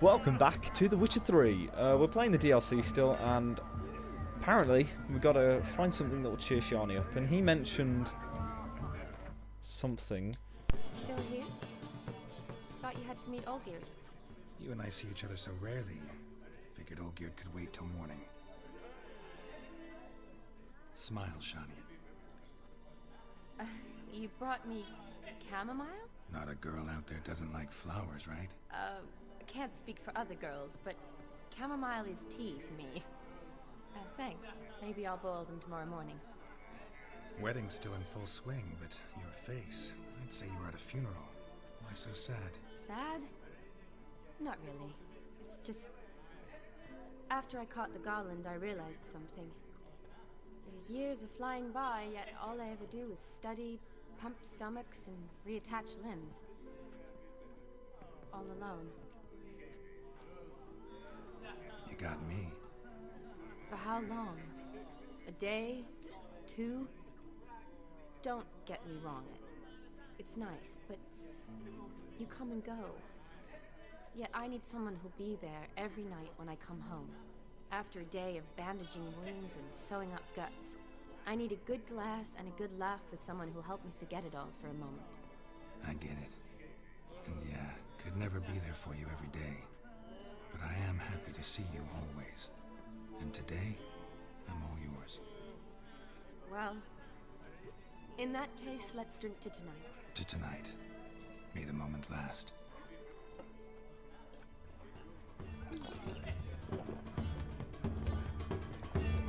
Welcome back to The Witcher 3. We're playing the DLC still, and apparently we've got to find something that will cheer Shani up. And he mentioned something. Still here? Thought you had to meet Olgierd. You and I see each other so rarely. Figured Olgierd could wait till morning. Smile, Shani. You brought me chamomile? Not a girl out there doesn't like flowers, right? I can't speak for other girls, but chamomile is tea to me. Thanks. Maybe I'll boil them tomorrow morning. Wedding's still in full swing, but your face, I'd say you were at a funeral. Why so sad? Sad? Not really. It's just... After I caught the Garland, I realized something. The years are flying by, yet all I ever do is study, pump stomachs, and reattach limbs. All alone. You got me. For how long? A day? 2? Don't get me wrong. It's nice, but you come and go. Yet I need someone who'll be there every night when I come home. After a day of bandaging wounds and sewing up guts, I need a good glass and a good laugh with someone who'll help me forget it all for a moment. I get it. And yeah, could never be there for you every day. But I am happy to see you always. And today, I'm all yours. Well, in that case, let's drink to tonight. To tonight. May the moment last.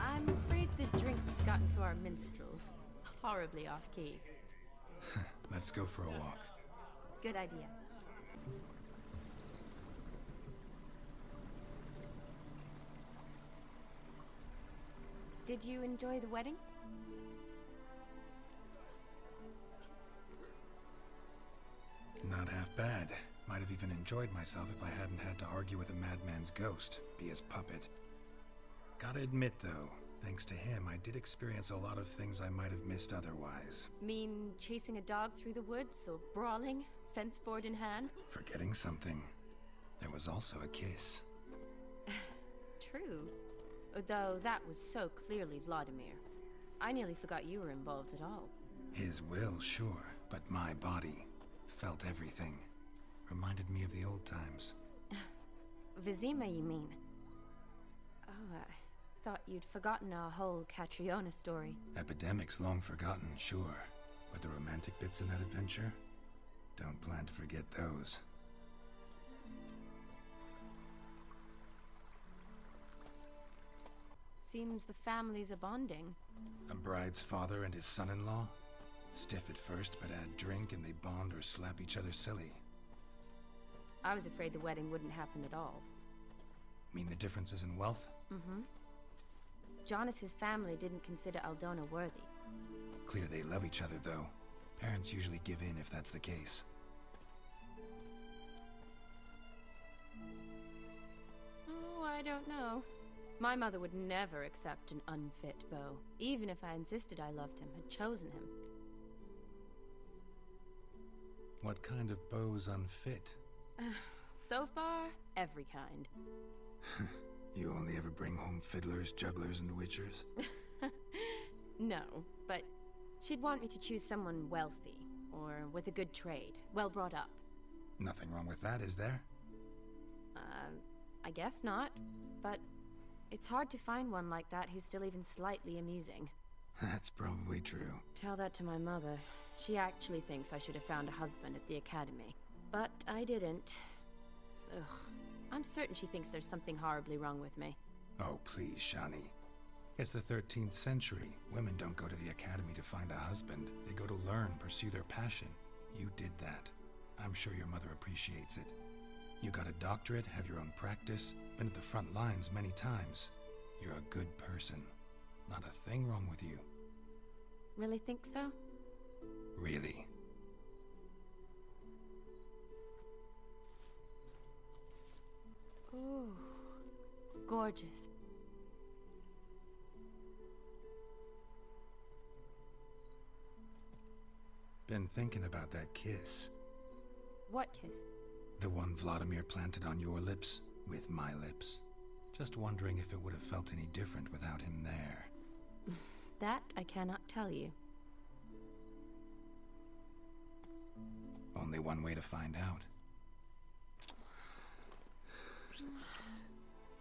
I'm afraid the drink's gotten to our minstrels. Horribly off-key. Let's go for a walk. Good idea. Did you enjoy the wedding? Not half bad. Might have even enjoyed myself if I hadn't had to argue with a madman's ghost, be his puppet. Gotta admit though, thanks to him, I did experience a lot of things I might have missed otherwise. Mean chasing a dog through the woods, or brawling, fence board in hand? Forgetting something. There was also a kiss. True. Though that was so clearly Vladimir. I nearly forgot you were involved at all. His will, sure, but my body felt everything. Reminded me of the old times. Vizima, you mean? Oh, I thought you'd forgotten our whole Catriona story. Epidemics long forgotten, sure. But the romantic bits in that adventure? Don't plan to forget those. Seems the families are bonding. A bride's father and his son-in-law? Stiff at first, but add drink and they bond or slap each other silly. I was afraid the wedding wouldn't happen at all. Mean the differences in wealth? Mm-hmm. Jonas's family didn't consider Aldona worthy. Clear they love each other, though. Parents usually give in if that's the case. Oh, I don't know. My mother would never accept an unfit beau, even if I insisted I loved him, had chosen him. What kind of beau's unfit? So far, every kind. You only ever bring home fiddlers, jugglers, and witchers? No, but she'd want me to choose someone wealthy, or with a good trade, well brought up. Nothing wrong with that, is there? I guess not, but it's hard to find one like that who's still even slightly amusing. That's probably true. Tell that to my mother. She actually thinks I should have found a husband at the academy. But I didn't. Ugh. I'm certain she thinks there's something horribly wrong with me. Oh, please, Shani. It's the 13th century. Women don't go to the academy to find a husband. They go to learn, pursue their passion. You did that. I'm sure your mother appreciates it. You got a doctorate, have your own practice, been at the front lines many times. You're a good person. Not a thing wrong with you. Really think so? Really. Ooh, gorgeous. Been thinking about that kiss. What kiss? The one Vladimir planted on your lips with my lips. Just wondering if it would have felt any different without him there. That I cannot tell you. Only one way to find out.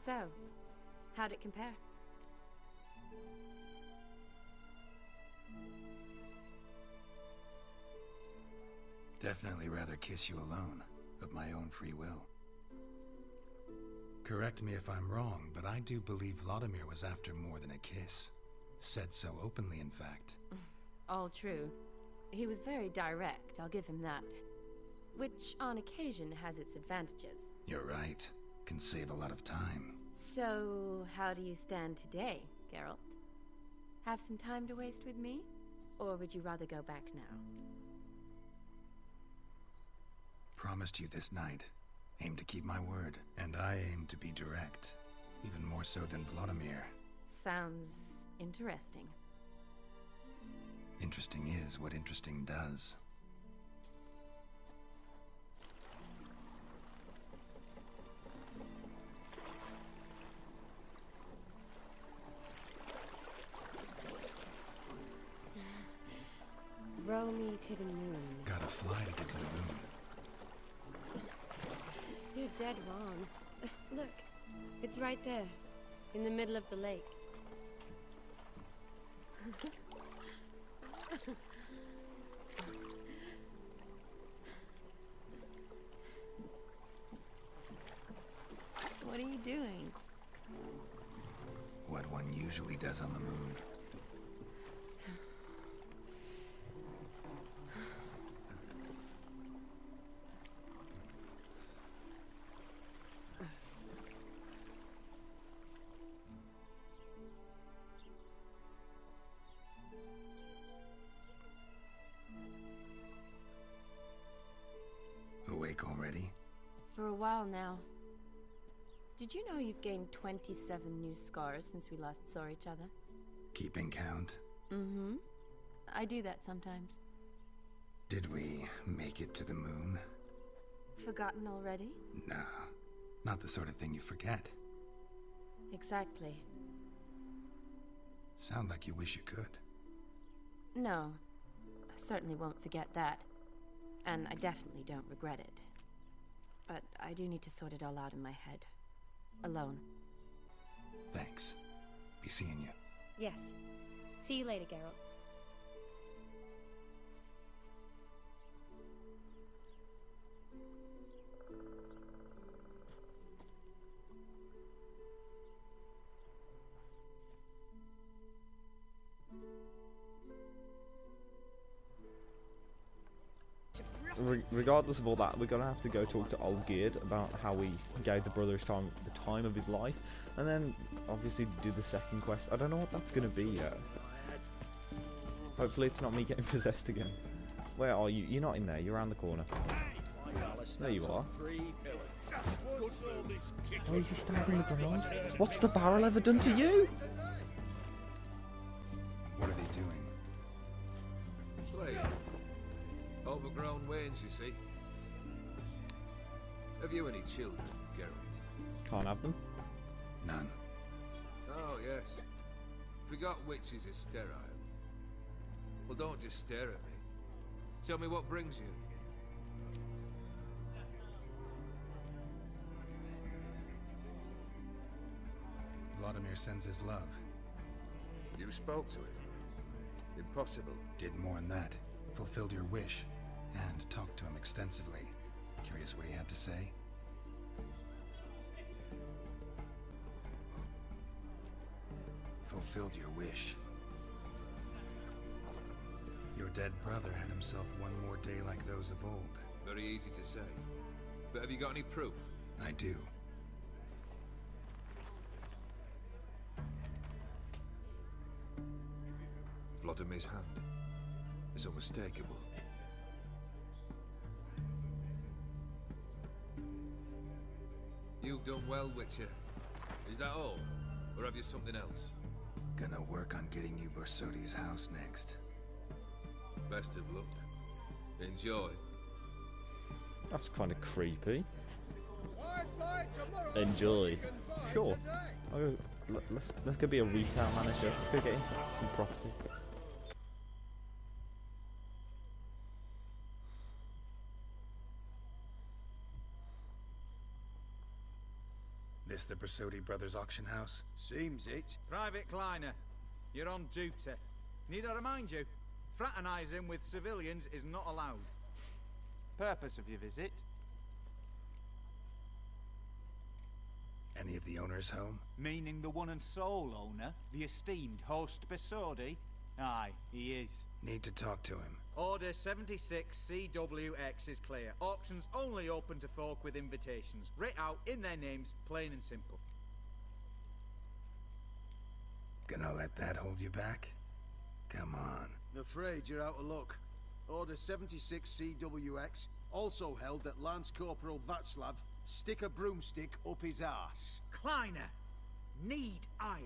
So, how'd it compare? Definitely rather kiss you alone, of my own free will. Correct me if I'm wrong, but I do believe Vladimir was after more than a kiss. Said so openly, in fact. All true. He was very direct, I'll give him that. Which, on occasion, has its advantages. You're right. Can save a lot of time. So, how do you stand today, Geralt? Have some time to waste with me? Or would you rather go back now? Promised you this night. Aim to keep my word. And I aim to be direct. Even more so than Vladimir. Sounds interesting. Interesting is what interesting does. Row me to the moon. Gotta fly to get to the moon. You're dead wrong. Look, it's right there, in the middle of the lake. What are you doing? What one usually does on the moon. Awake already? For a while now. Did you know you've gained 27 new scars since we last saw each other? Keeping count? Mm-hmm. I do that sometimes. Did we make it to the moon? Forgotten already? No, not the sort of thing you forget. Exactly. Sound like you wish you could. No, I certainly won't forget that. And I definitely don't regret it. But I do need to sort it all out in my head. Alone. Thanks. Be seeing you. Yes. See you later, Geralt. Regardless of all that, we're gonna have to go talk to Olgierd about how he gave the brothers the time of his life, and then obviously do the second quest. I don't know what that's gonna be yet. Hopefully it's not me getting possessed again. Where are you? You're not in there. You're around the corner. There you are. Oh, he's just stabbing the ground. What's the barrel ever done to you? What are they doing? Play. Overgrown wains, you see. Have you any children, Geralt? Can't have them. None. Oh, yes. Forgot witches are sterile. Well, don't just stare at me. Tell me what brings you. Vladimir sends his love. You spoke to him. Impossible. Did more than that. Fulfilled your wish. And talked to him extensively. Curious what he had to say? Fulfilled your wish. Your dead brother had himself one more day like those of old. Very easy to say. But have you got any proof? I do. Vladimir's hand is unmistakable. You've done well, Witcher. Is that all? Or have you something else? Gonna work on getting you Borsodi's house next. Best of luck. Enjoy. That's kind of creepy. Enjoy. Sure. Let's go be a retail manager. Let's go get into some property. This the Bersodi Brothers auction house? Seems it. Private Kleiner, you're on duty. Need I remind you, fraternizing with civilians is not allowed. Purpose of your visit? Any of the owners home? Meaning the one and sole owner, the esteemed host Bersodi? Aye, he is. Need to talk to him. Order 76 CWX is clear. Auctions only open to folk with invitations. Writ out in their names, plain and simple. Gonna let that hold you back? Come on. I'm afraid you're out of luck. Order 76 CWX also held that Lance Corporal Václav stick a broomstick up his arse. Kleiner, need I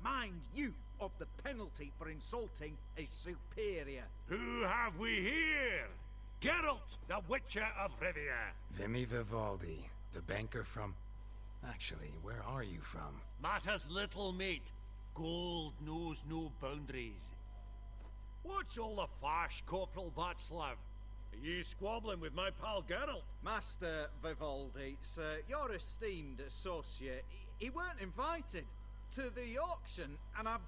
remind you of the penalty for insulting a superior? Who have we here? Geralt, the Witcher of Rivia. Vimy Vivaldi, the banker from... Actually, where are you from? Matters little, mate. Gold knows no boundaries. What's all the fash, Corporal Václav? Are you squabbling with my pal Geralt? Master Vivaldi, sir, your esteemed associate, he weren't invited to the auction, and I've...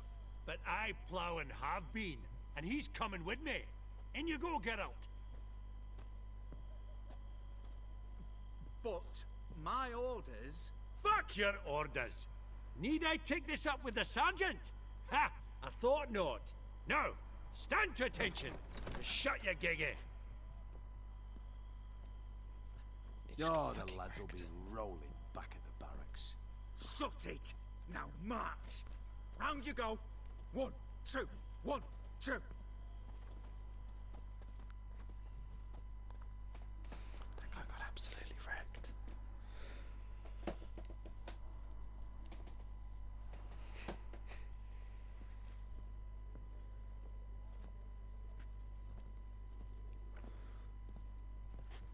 But I plough and have been, and he's coming with me. In you go, Geralt. But my orders... Fuck your orders. Need I take this up with the sergeant? Ha! I thought not. Now, stand to attention. And shut your giggy. Oh, the lads will be rolling back at the barracks. Sut it! Now march! Round you go! 1, 2, 1, 2! That guy got absolutely wrecked.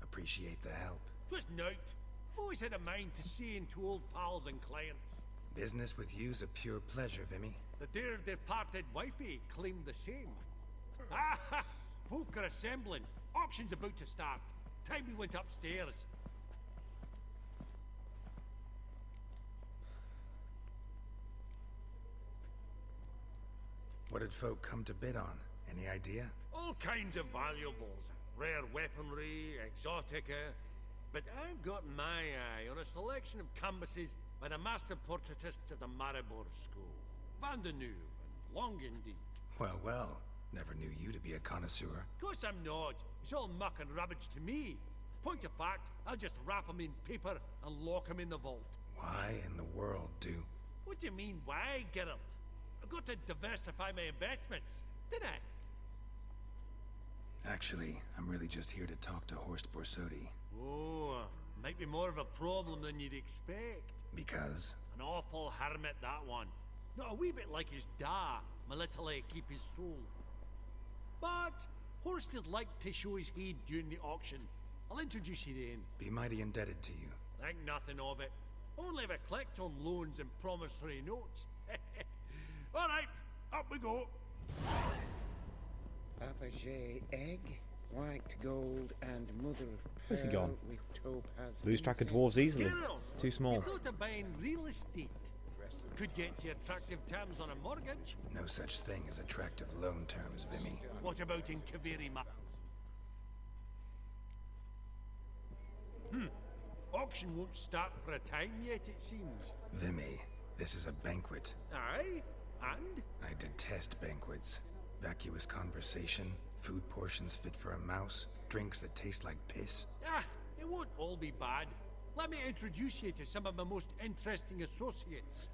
Appreciate the help. Twas nought. Always had a mind to see into old pals and clients. Business with you's a pure pleasure, Vimy. The dear departed wifey claimed the same. Ah ha! Folk are assembling. Auction's about to start. Time we went upstairs. What did folk come to bid on? Any idea? All kinds of valuables. Rare weaponry, exotica. But I've got my eye on a selection of canvases by the master portraitists of the Maribor School. Van de Nieuw and Longendijk. Well, well. Never knew you to be a connoisseur. Course I'm not. It's all muck and rubbish to me. Point of fact, I'll just wrap 'em in paper and lock 'em in the vault. Why in the world do... What do you mean, why, Geralt? I've got to diversify my investments, didn't I? Actually, I'm really just here to talk to Horst Bersodi. Oh, might be more of a problem than you'd expect. Because? An awful hermit, that one. Not a wee bit like his da, my little keep his soul. But Horst is like to show his head during the auction. I'll introduce you then. Be mighty indebted to you. Think nothing of it. Only ever collect on loans and promissory notes. All right, up we go. Fabergé egg, white gold, and mother of Where's he pearl gone? with topaz. Lose track of incense. dwarves easily. Geralt, Too small. You thought of buying real estate. Could get you attractive terms on a mortgage. No such thing as attractive loan terms, Vimy. What about in Kaviri Ma? Auction won't start for a time yet, it seems. Vimy, this is a banquet. Aye, and? I detest banquets. Vacuous conversation, food portions fit for a mouse, drinks that taste like piss. Ah, it won't all be bad. Let me introduce you to some of my most interesting associates.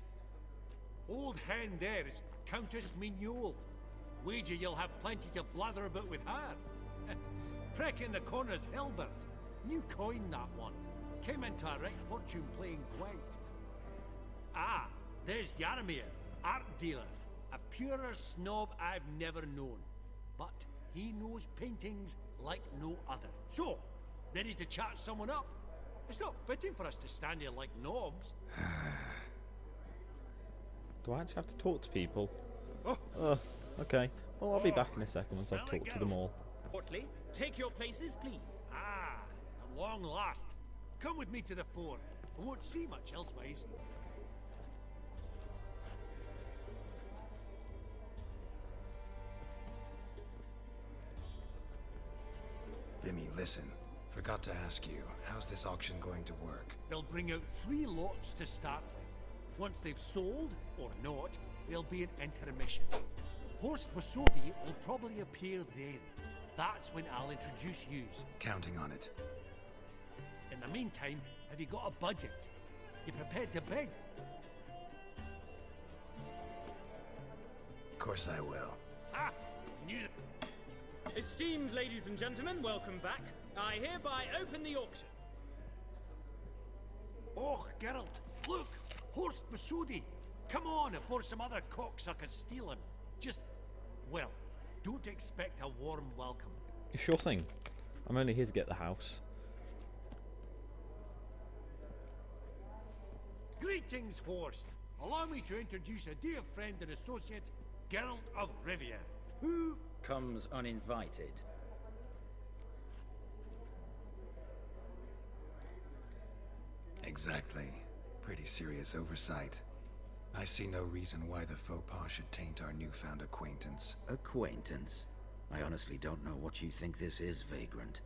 Old hen there is Countess Mignol. Wager you'll have plenty to blather about with her. Prick in the corner's Hilbert. New coin, that one. Came into a right fortune playing Gwent. Ah, there's Yaramir, art dealer. A purer snob I've never known. But he knows paintings like no other. So, Ready to chat someone up? It's not fitting for us to stand here like knobs. Do I actually have to talk to people? Okay. Well, I'll be back in a second once I've talked to them all. Portly, take your places, please. Ah, at long last. Come with me to the fort. I won't see much elsewise. Vimy, listen. Forgot to ask you, how's this auction going to work? They'll bring out 3 lots to start with. Once they've sold, or not, there'll be an intermission. Horst Bosodi will probably appear then. That's when I'll introduce yous. Counting on it. In the meantime, have you got a budget? You prepared to bid? Of course I will. Ah! Knew that. Esteemed ladies and gentlemen, welcome back. I hereby open the auction. Oh, Geralt, look! Horst Bosodi! Come on before some other cocksuckers steal him. Just, well, don't expect a warm welcome. Sure thing. I'm only here to get the house. Greetings, Horst. Allow me to introduce a dear friend and associate, Geralt of Rivia, who Comes uninvited. Exactly. Pretty serious oversight. I see no reason why the faux pas should taint our newfound acquaintance. Acquaintance? I honestly don't know what you think this is, Vagrant.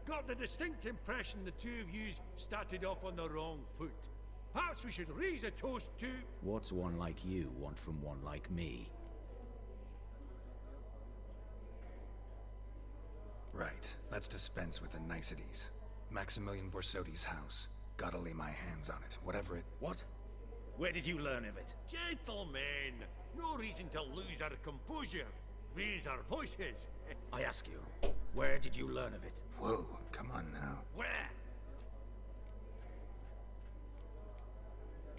got the distinct impression the two of yous started off on the wrong foot. Perhaps we should raise a toast to... What's one like you want from one like me? Right. Let's dispense with the niceties. Maximilian Borsodi's house. Gotta lay my hands on it, whatever it... What? Where did you learn of it? Gentlemen, no reason to lose our composure. Raise our voices. I ask you, where did you learn of it? Whoa, come on now. Where?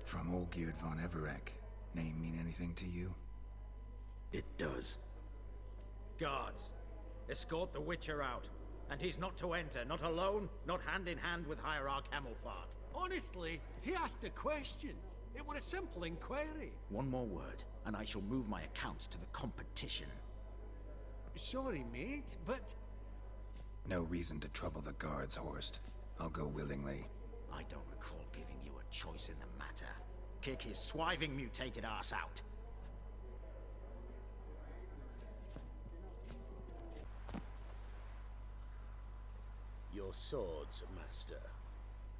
From Olgierd von Everec. Name mean anything to you? It does. Guards, escort the Witcher out. And he's not to enter, not alone, not hand in hand with Hierarch Hamelfart. Honestly, he asked a question. It was a simple inquiry. One more word, and I shall move my accounts to the competition. Sorry, mate, but... No reason to trouble the guards, Horst. I'll go willingly. I don't recall giving you a choice in the matter. Kick his swiving mutated ass out. Your swords, Master.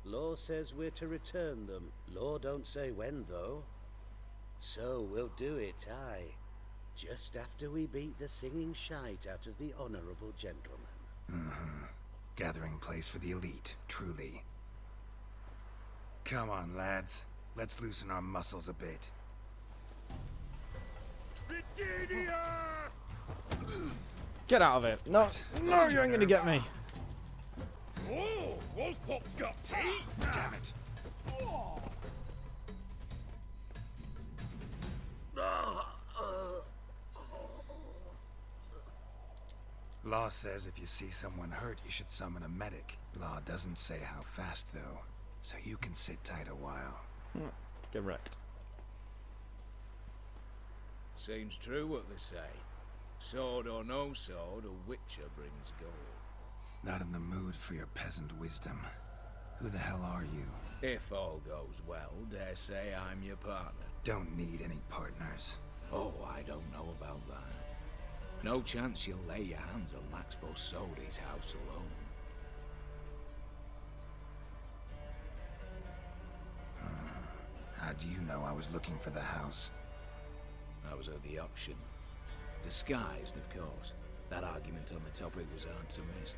Law says we're to return them. Law don't say when, though. So we'll do it, aye. Just after we beat the singing shite out of the honorable gentleman. Mm-hmm. Gathering place for the elite, truly. Come on, lads. Let's loosen our muscles a bit. Get out of it. No, no, you ain't gonna get me. Oh, Wolfpop's got teeth! Damn it. Law says if you see someone hurt, you should summon a medic. Law doesn't say how fast, though, so you can sit tight a while. Get wrecked. Seems true what they say. Sword or no sword, a Witcher brings gold. Not in the mood for your peasant wisdom. Who the hell are you? If all goes well, dare say I'm your partner. Don't need any partners. Oh, I don't know about that. No chance you'll lay your hands on Max Bosodi's house alone. How do you know I was looking for the house? I was at the auction. Disguised, of course. That argument on the topic was hard to miss.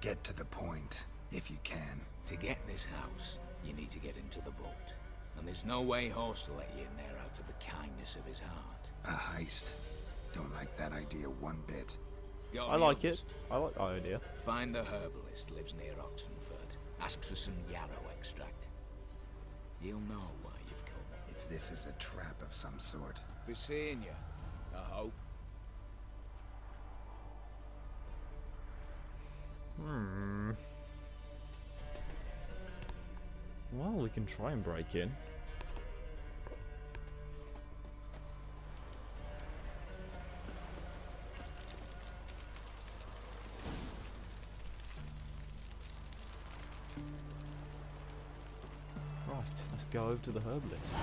Get to the point, if you can. To get this house, you need to get into the vault. And there's no way Horst will let you in there out of the kindness of his heart. A heist. Don't like that idea one bit. Got I any like others? it. I like the idea. Find the herbalist lives near Oxenford. Ask for some yarrow extract. He'll know why you've come. If this is a trap of some sort. Be seeing you, I hope. Well, we can try and break in. Right, let's go over to the herbalist.